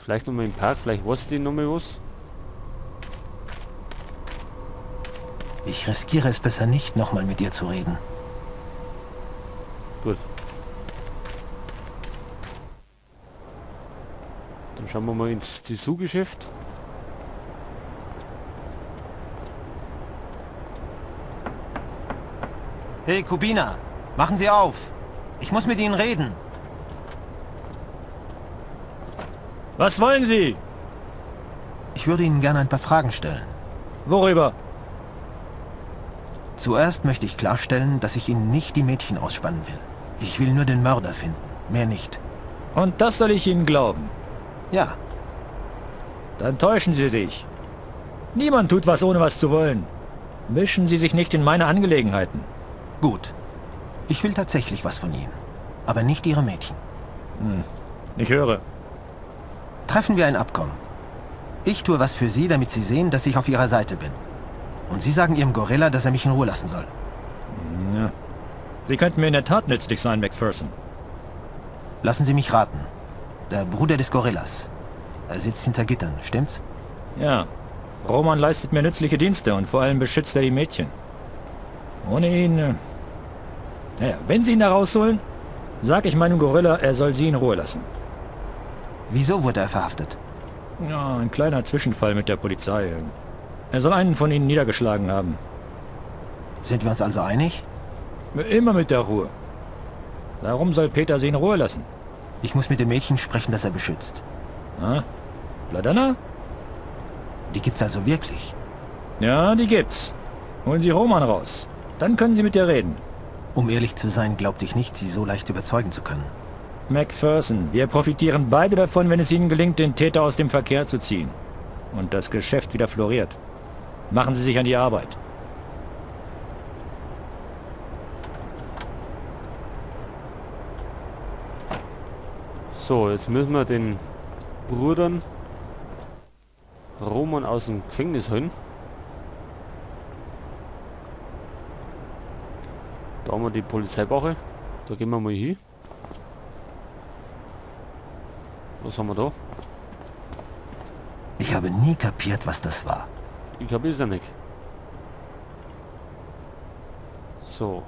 Vielleicht nochmal im Park, vielleicht weiß die nochmal was. Ich riskiere es besser nicht, nochmal mit dir zu reden. Gut. Dann schauen wir mal ins Dessous-Geschäft. Hey, Kubina, machen Sie auf. Ich muss mit Ihnen reden. Was wollen Sie? Ich würde Ihnen gerne ein paar Fragen stellen. Worüber? Zuerst möchte ich klarstellen, dass ich Ihnen nicht die Mädchen ausspannen will. Ich will nur den Mörder finden, mehr nicht. Und das soll ich Ihnen glauben? Ja, Dann täuschen Sie sich. Niemand tut was, ohne was zu wollen. Mischen Sie sich nicht in meine Angelegenheiten. gut. Ich will tatsächlich was von Ihnen, aber nicht Ihre Mädchen. Ich höre. Treffen wir ein Abkommen. Ich tue was für Sie, damit Sie sehen, dass ich auf Ihrer Seite bin. Und Sie sagen Ihrem Gorilla, dass er mich in Ruhe lassen soll. Ja. Sie könnten mir in der Tat nützlich sein, McPherson. Lassen Sie mich raten. Der Bruder des Gorillas. Er sitzt hinter Gittern, stimmt's? Ja. Roman leistet mir nützliche Dienste und vor allem beschützt er die Mädchen. Ohne ihn... Naja, wenn Sie ihn da rausholen, sag ich meinem Gorilla, er soll Sie in Ruhe lassen. Wieso wurde er verhaftet? Ja, ein kleiner Zwischenfall mit der Polizei. Er soll einen von Ihnen niedergeschlagen haben. Sind wir uns also einig? Immer mit der Ruhe. Warum soll Peter Sie in Ruhe lassen? Ich muss mit dem Mädchen sprechen, das er beschützt. Ah? Vladana? Die gibt's also wirklich. Ja, die gibt's. Holen Sie Roman raus. Dann können Sie mit ihr reden. Um ehrlich zu sein, glaubte ich nicht, sie so leicht überzeugen zu können. McPherson, wir profitieren beide davon, wenn es Ihnen gelingt, den Täter aus dem Verkehr zu ziehen. Und das Geschäft wieder floriert. Machen Sie sich an die Arbeit. So, jetzt müssen wir den Brudern Roman aus dem Gefängnis holen. Da haben wir die Polizeiwache. Da gehen wir mal hin. Was haben wir da? Ich habe nie kapiert, was das war. Ich habe es ja nicht. So.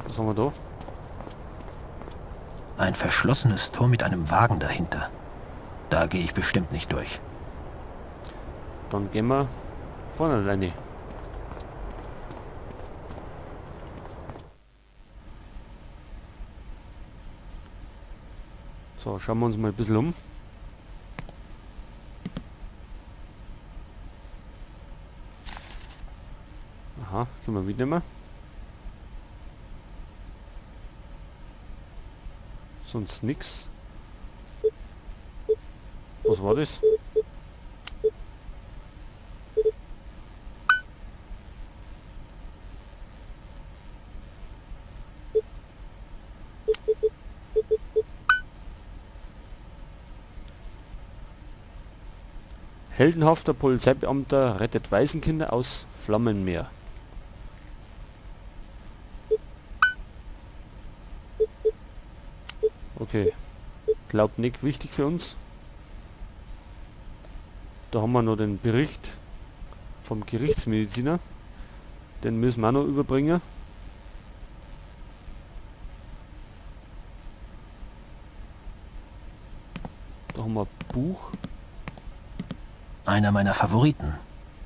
Was haben wir da? Ein verschlossenes Tor mit einem Wagen dahinter. Da gehe ich bestimmt nicht durch. Dann gehen wir vorne rein. So, schauen wir uns mal ein bisschen um. Aha, können wir mitnehmen. Sonst nix. Was war das? Heldenhafter Polizeibeamter rettet Waisenkinder aus Flammenmeer. Okay. Glaubt nicht wichtig für uns. Da haben wir noch den Bericht vom Gerichtsmediziner. Den müssen wir auch noch überbringen. Da haben wir ein Buch. Einer meiner Favoriten.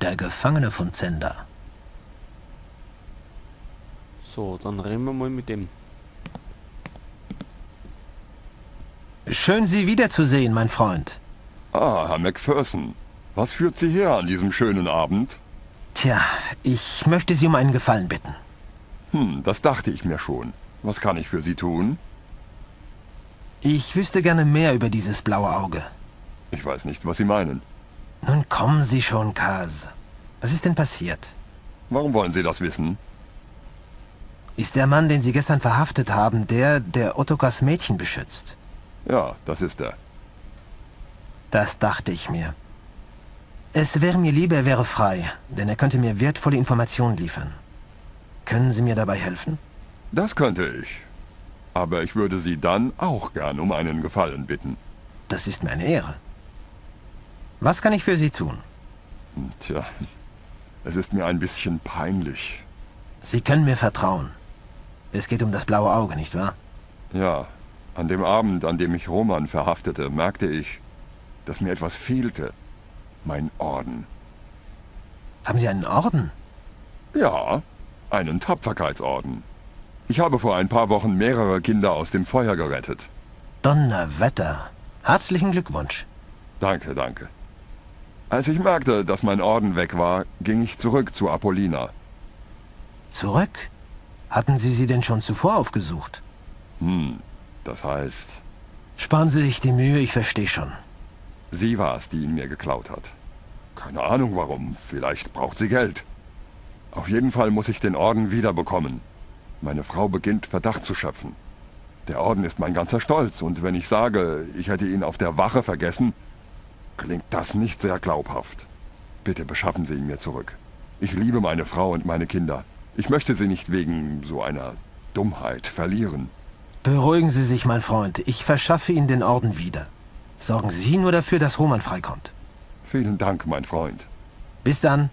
Der Gefangene von Zenda. So, dann reden wir mal mit dem. Schön, Sie wiederzusehen, mein Freund. Ah, Herr McPherson. Was führt Sie her an diesem schönen Abend? Tja, ich möchte Sie um einen Gefallen bitten. Das dachte ich mir schon. Was kann ich für Sie tun? Ich wüsste gerne mehr über dieses blaue Auge. Ich weiß nicht, was Sie meinen. Nun kommen Sie schon, Kaz. Was ist denn passiert? Warum wollen Sie das wissen? Ist der Mann, den Sie gestern verhaftet haben, der Ottokars Mädchen beschützt? Ja, das ist er. Das dachte ich mir. Es wäre mir lieber, er wäre frei, denn er könnte mir wertvolle Informationen liefern. Können Sie mir dabei helfen? Das könnte ich. Aber ich würde Sie dann auch gern um einen Gefallen bitten. Das ist mir eine Ehre. Was kann ich für Sie tun? Tja, es ist mir ein bisschen peinlich. Sie können mir vertrauen. Es geht um das blaue Auge, nicht wahr? Ja, an dem Abend, an dem ich Roman verhaftete, merkte ich, dass mir etwas fehlte. Mein Orden. Haben Sie einen Orden? Ja, einen Tapferkeitsorden. Ich habe vor ein paar Wochen mehrere Kinder aus dem Feuer gerettet. Donnerwetter. Herzlichen Glückwunsch. Danke, danke. Als ich merkte, dass mein Orden weg war, ging ich zurück zu Apollina. Zurück? Hatten Sie sie denn schon zuvor aufgesucht? Das heißt, Sparen Sie sich die Mühe, ich verstehe schon. sie war es, die ihn mir geklaut hat. Keine Ahnung warum, vielleicht braucht sie Geld. Auf jeden Fall muss ich den Orden wiederbekommen. Meine Frau beginnt Verdacht zu schöpfen. Der Orden ist mein ganzer Stolz und wenn ich sage, ich hätte ihn auf der Wache vergessen, klingt das nicht sehr glaubhaft. Bitte beschaffen Sie ihn mir zurück. Ich liebe meine Frau und meine Kinder. Ich möchte sie nicht wegen so einer Dummheit verlieren. Beruhigen Sie sich, mein Freund. Ich verschaffe Ihnen den Orden wieder. Sorgen Sie nur dafür, dass Roman freikommt. Vielen Dank, mein Freund. Bis dann.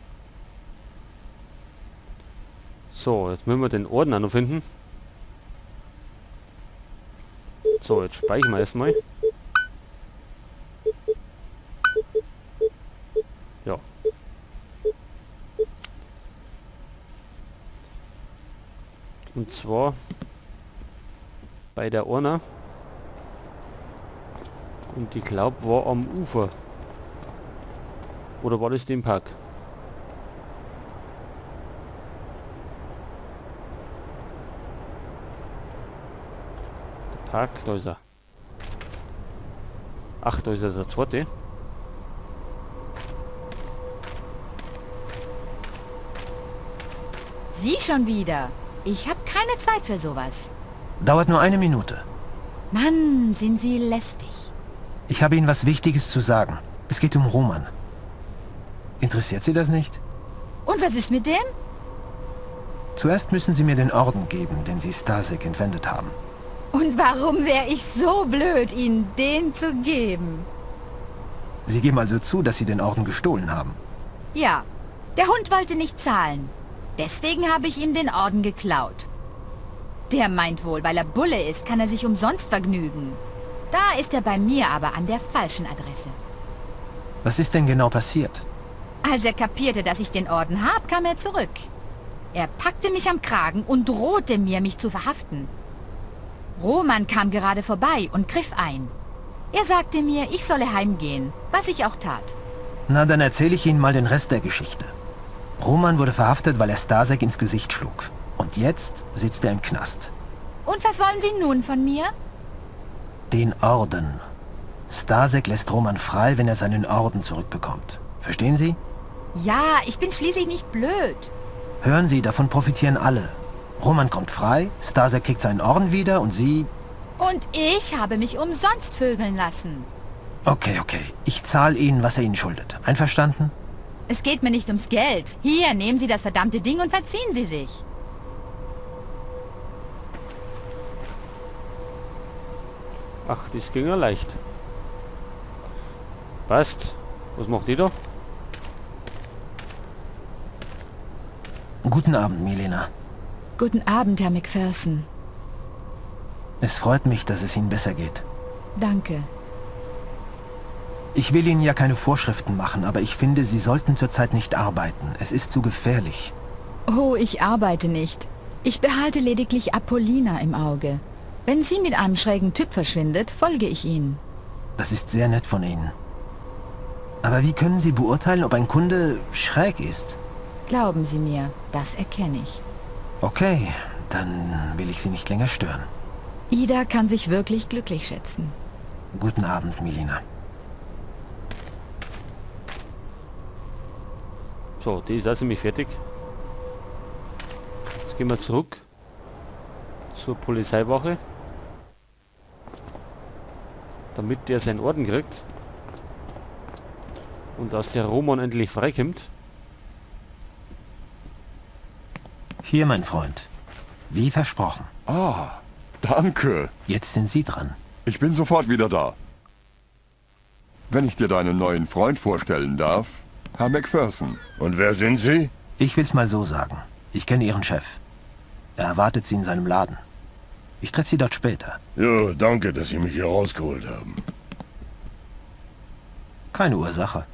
So, jetzt müssen wir den Orden auch noch finden. So, jetzt speichern wir erstmal. Ja. Und zwar bei der Orna. Und ich glaube, war am Ufer. Oder war das dem Park? Der Park, da ist er. Ach, da ist er, der zweite. Sie schon wieder. Ich habe keine Zeit für sowas. Dauert nur eine Minute. Mann, sind Sie lästig. Ich habe Ihnen was Wichtiges zu sagen. Es geht um Roman. Interessiert Sie das nicht? Und was ist mit dem? Zuerst müssen Sie mir den Orden geben, den Sie Stasek entwendet haben. Und warum wäre ich so blöd, Ihnen den zu geben? Sie geben also zu, dass Sie den Orden gestohlen haben. Ja, der Hund wollte nicht zahlen. Deswegen habe ich ihm den Orden geklaut. Der meint wohl, weil er Bulle ist, kann er sich umsonst vergnügen. Da ist er bei mir aber an der falschen Adresse. Was ist denn genau passiert? Als er kapierte, dass ich den Orden habe, kam er zurück. Er packte mich am Kragen und drohte mir, mich zu verhaften. Roman kam gerade vorbei und griff ein. Er sagte mir, ich solle heimgehen, was ich auch tat. Na, dann erzähle ich Ihnen mal den Rest der Geschichte. Roman wurde verhaftet, weil er Stasek ins Gesicht schlug. Und jetzt sitzt er im Knast. Und was wollen Sie nun von mir? Den Orden. Stasek lässt Roman frei, wenn er seinen Orden zurückbekommt. Verstehen Sie? Ja, ich bin schließlich nicht blöd. Hören Sie, davon profitieren alle. Roman kommt frei, Stasek kriegt seinen Orden wieder und Sie... Und ich habe mich umsonst vögeln lassen. Okay. Ich zahle Ihnen, was er Ihnen schuldet. Einverstanden? Es geht mir nicht ums Geld. Hier, nehmen Sie das verdammte Ding und verziehen Sie sich. Ach, das ging ja leicht. Passt. Was macht ihr da? Guten Abend, Milena. Guten Abend, Herr McPherson. Es freut mich, dass es Ihnen besser geht. Danke. Ich will Ihnen ja keine Vorschriften machen, aber ich finde, Sie sollten zurzeit nicht arbeiten. Es ist zu gefährlich. Oh, ich arbeite nicht. Ich behalte lediglich Apollina im Auge. Wenn sie mit einem schrägen Typ verschwindet, folge ich ihnen. Das ist sehr nett von Ihnen. Aber wie können Sie beurteilen, ob ein Kunde schräg ist? Glauben Sie mir, das erkenne ich. Okay, dann will ich Sie nicht länger stören. Ida kann sich wirklich glücklich schätzen. Guten Abend, Milena. So, die ist also mich fertig. Jetzt gehen wir zurück zur Polizeiwache, damit der seinen Orden kriegt und dass der Roman endlich freikommt. Hier, mein Freund. Wie versprochen. Ah, Danke. Jetzt sind Sie dran. Ich bin sofort wieder da. Wenn ich dir deinen neuen Freund vorstellen darf, Herr Macpherson. Und wer sind Sie? Ich will's mal so sagen. Ich kenne Ihren Chef. Er erwartet Sie in seinem Laden. Ich treffe Sie dort später. Jo, danke, dass Sie mich hier rausgeholt haben. Keine Ursache.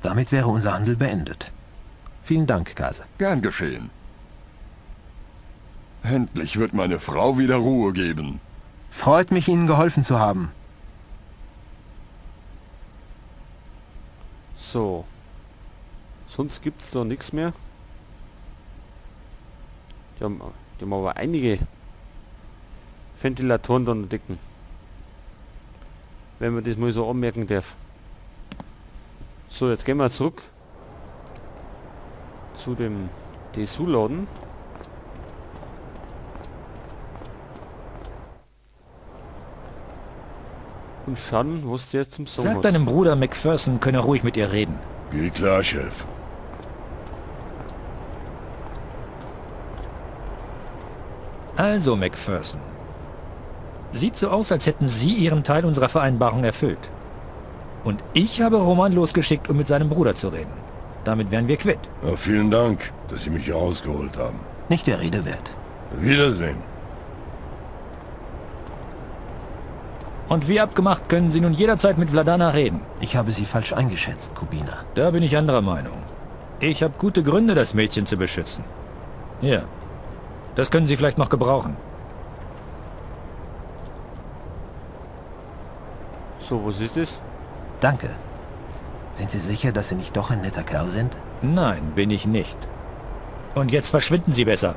Damit wäre unser Handel beendet. Vielen Dank, Kase. Gern geschehen. Endlich wird meine Frau wieder Ruhe geben. Freut mich, Ihnen geholfen zu haben. So. Sonst gibt's da nichts mehr. Die haben aber einige Ventilatoren da noch dicken. Wenn man das mal so anmerken darf. So, jetzt gehen wir zurück zu dem Dessous-Laden. Und schauen, was der jetzt zum Song Sag hat. deinem Bruder Macpherson, könne ruhig mit ihr reden. Geht klar, Chef. Also, Macpherson. Sieht so aus, als hätten Sie Ihren Teil unserer Vereinbarung erfüllt. Und ich habe Roman losgeschickt, um mit seinem Bruder zu reden. Damit wären wir quitt. Ja, vielen Dank, dass Sie mich hier rausgeholt haben. Nicht der Rede wert. Wiedersehen. Und wie abgemacht können Sie nun jederzeit mit Vladana reden. Ich habe Sie falsch eingeschätzt, Kubina. Da bin ich anderer Meinung. Ich habe gute Gründe, das Mädchen zu beschützen. Ja, das können Sie vielleicht noch gebrauchen. So, was ist das? Danke. Sind Sie sicher, dass Sie nicht doch ein netter Kerl sind? Nein, bin ich nicht. Und jetzt verschwinden Sie besser.